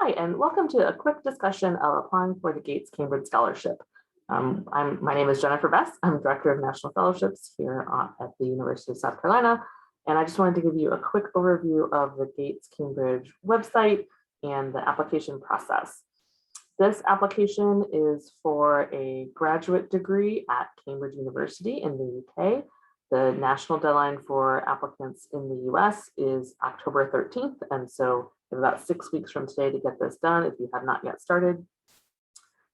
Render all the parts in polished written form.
Hi, and welcome to a quick discussion of applying for the Gates Cambridge Scholarship. My name is Jennifer Bess. I'm Director of National Fellowships here at the University of South Carolina. And I just wanted to give you a quick overview of the Gates Cambridge website and the application process. This application is for a graduate degree at Cambridge University in the UK. The national deadline for applicants in the US is October 13th. And so about 6 weeks from today to get this done if you have not yet started.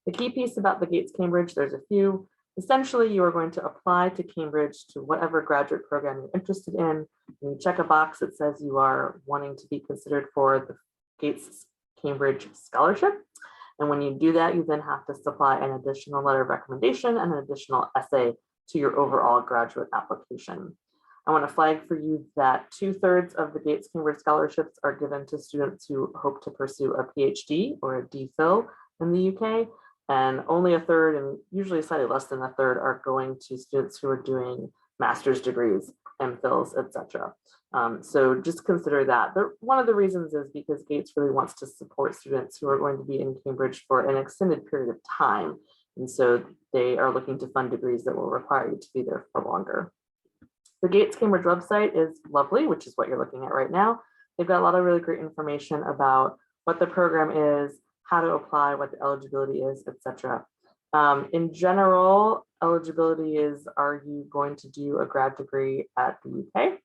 The key piece about the Gates Cambridge, there's a few. Essentially, you are going to apply to Cambridge to whatever graduate program you're interested in. And you check a box that says you are wanting to be considered for the Gates Cambridge Scholarship. And when you do that, you then have to supply an additional letter of recommendation and an additional essay to your overall graduate application. I want to flag for you that 2/3 of the Gates Cambridge scholarships are given to students who hope to pursue a PhD or a DPhil in the UK, and only 1/3, and usually slightly less than 1/3, are going to students who are doing master's degrees, MPhils, etc. So just consider that. One of the reasons is because Gates really wants to support students who are going to be in Cambridge for an extended period of time. And so they are looking to fund degrees that will require you to be there for longer. The Gates Cambridge website is lovely, which is what you're looking at right now. They've got a lot of really great information about what the program is, how to apply, what the eligibility is, etc. In general, eligibility is, are you going to do a grad degree at the UK?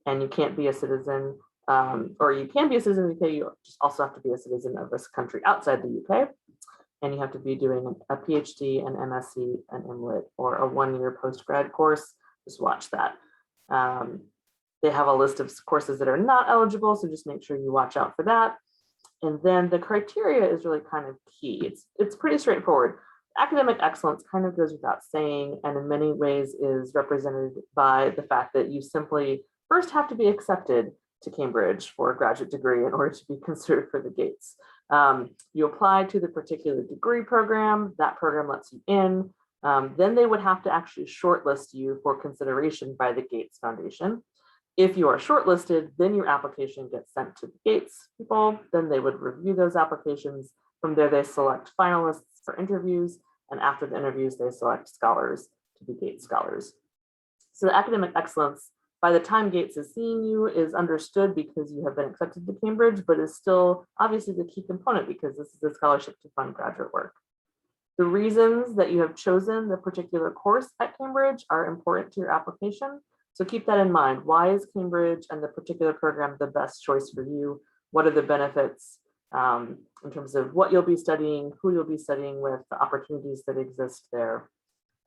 And you can't be a citizen, or you can be a citizen of the UK, you just also have to be a citizen of this country outside the UK. And you have to be doing a PhD, an MSc, an MLit, or a 1-year post-grad course. Just watch that. They have a list of courses that are not eligible, so just make sure you watch out for that. And then the criteria is really kind of key. It's pretty straightforward. Academic excellence kind of goes without saying, and in many ways is represented by the fact that you simply first have to be accepted to Cambridge for a graduate degree in order to be considered for the Gates. You apply to the particular degree program, that program lets you in. Then they would have to actually shortlist you for consideration by the Gates Foundation. If you are shortlisted, then your application gets sent to the Gates people. Then they would review those applications. From there, they select finalists for interviews. And after the interviews, they select scholars to be Gates scholars. So the academic excellence, by the time Gates is seeing you, is understood because you have been accepted to Cambridge, but is still obviously the key component because this is a scholarship to fund graduate work. The reasons that you have chosen the particular course at Cambridge are important to your application. So keep that in mind. Why is Cambridge and the particular program the best choice for you? What are the benefits in terms of what you'll be studying, who you'll be studying with, the opportunities that exist there?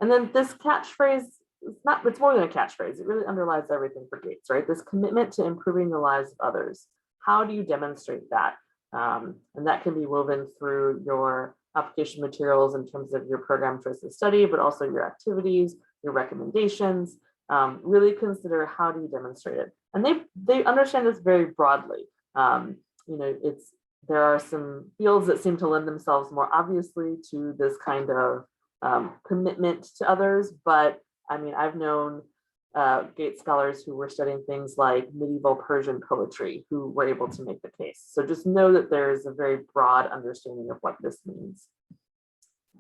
And then this catchphrase, it's more than a catchphrase. It really underlies everything for Gates, right? This commitment to improving the lives of others. How do you demonstrate that? And that can be woven through your application materials in terms of your program choice of study, but also your activities, your recommendations. Really consider how do you demonstrate it. And they understand this very broadly. There are some fields that seem to lend themselves more obviously to this kind of commitment to others, but I mean, I've known Gates scholars who were studying things like medieval Persian poetry who were able to make the case. So just know that there is a very broad understanding of what this means.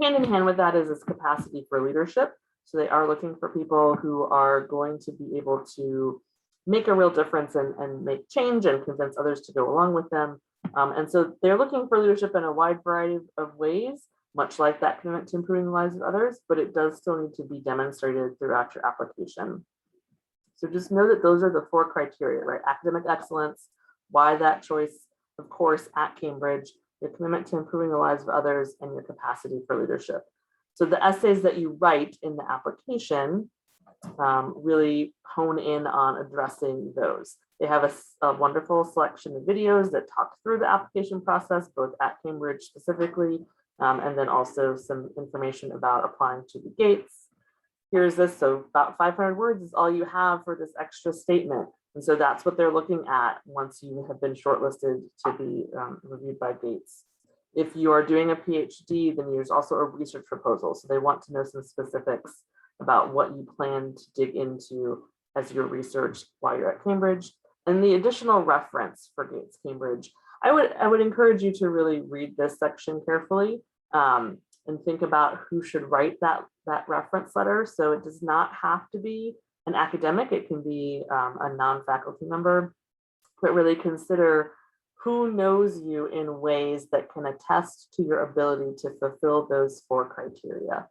Hand in hand with that is this capacity for leadership. So they are looking for people who are going to be able to make a real difference and make change and convince others to go along with them. And so they're looking for leadership in a wide variety of ways, much like that commitment to improving the lives of others, but it does still need to be demonstrated throughout your application. So just know that those are the 4 criteria, right? Academic excellence, why that choice, of course, at Cambridge, your commitment to improving the lives of others, and your capacity for leadership. So the essays that you write in the application really hone in on addressing those. They have a wonderful selection of videos that talk through the application process, both at Cambridge specifically, and then also some information about applying to the Gates. Here's this, so about 500 words is all you have for this extra statement. And so that's what they're looking at once you have been shortlisted to be reviewed by Gates. If you are doing a PhD, then there's also a research proposal. So they want to know some specifics about what you plan to dig into as your research while you're at Cambridge. And the additional reference for Gates Cambridge, I would encourage you to really read this section carefully, and think about who should write that reference letter. So it does not have to be an academic. It can be a non-faculty member, but really consider who knows you in ways that can attest to your ability to fulfill those 4 criteria.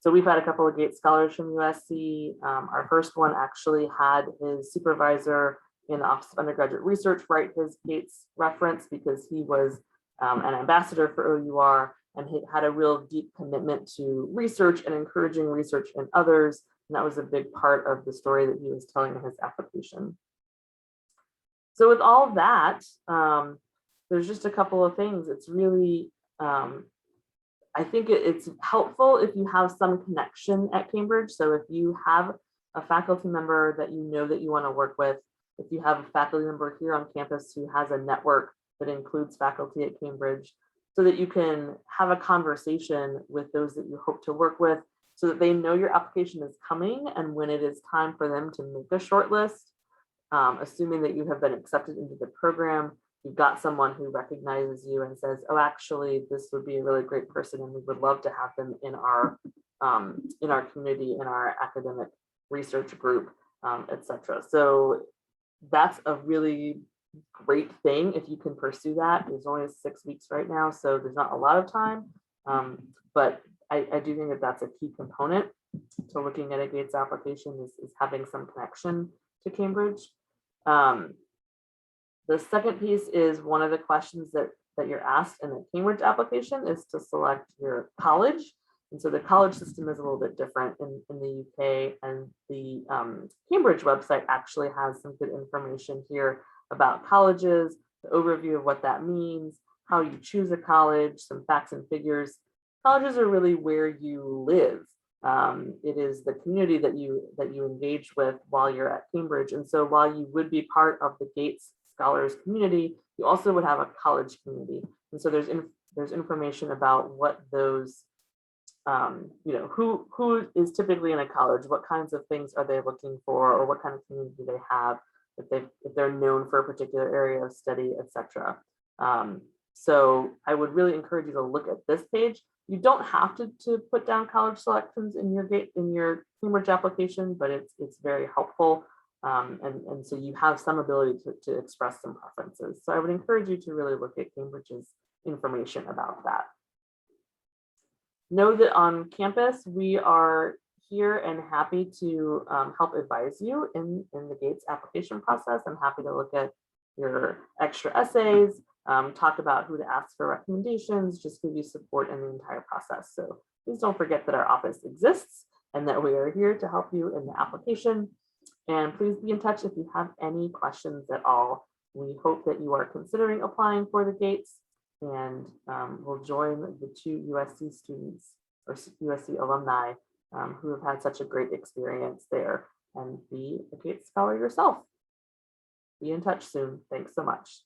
So we've had a couple of Gates scholars from USC. Our first one actually had his supervisor in the Office of Undergraduate Research write his Gates reference because he was an ambassador for OUR, and he had a real deep commitment to research and encouraging research in others. And that was a big part of the story that he was telling in his application. So with all of that, there's just a couple of things. It's really, I think it's helpful if you have some connection at Cambridge. So if you have a faculty member that you know that you want to work with, if you have a faculty member here on campus who has a network that includes faculty at Cambridge, so that you can have a conversation with those that you hope to work with, so that they know your application is coming, and when it is time for them to make a short list, assuming that you have been accepted into the program, you've got someone who recognizes you and says, oh, actually, this would be a really great person and we would love to have them in our community, in our academic research group, etc. So that's a really great thing if you can pursue that. There's only 6 weeks right now, so there's not a lot of time, but I do think that that's a key component to looking at a Gates application is having some connection to Cambridge. The second piece is one of the questions that you're asked in the Cambridge application is to select your college. And so the college system is a little bit different in the UK, and the Cambridge website actually has some good information here about colleges, the overview of what that means, how you choose a college, some facts and figures. Colleges are really where you live. It is the community that you engage with while you're at Cambridge. And so while you would be part of the Gates Scholars community, you also would have a college community. And so there's information about what those, who is typically in a college, what kinds of things are they looking for, or what kind of community do they have, if they're known for a particular area of study, etc. So I would really encourage you to look at this page. You don't have to put down college selections in your Cambridge application, but it's very helpful. And so you have some ability to express some preferences. So I would encourage you to really look at Cambridge's information about that. Know that on campus, we are here and happy to help advise you in the Gates application process. I'm happy to look at your extra essays, talk about who to ask for recommendations, just give you support in the entire process. So please don't forget that our office exists and that we are here to help you in the application. And please be in touch if you have any questions at all. We hope that you are considering applying for the Gates, and will join the 2 USC students or USC alumni who have had such a great experience there, and be a Gates Scholar yourself. Be in touch soon. Thanks so much.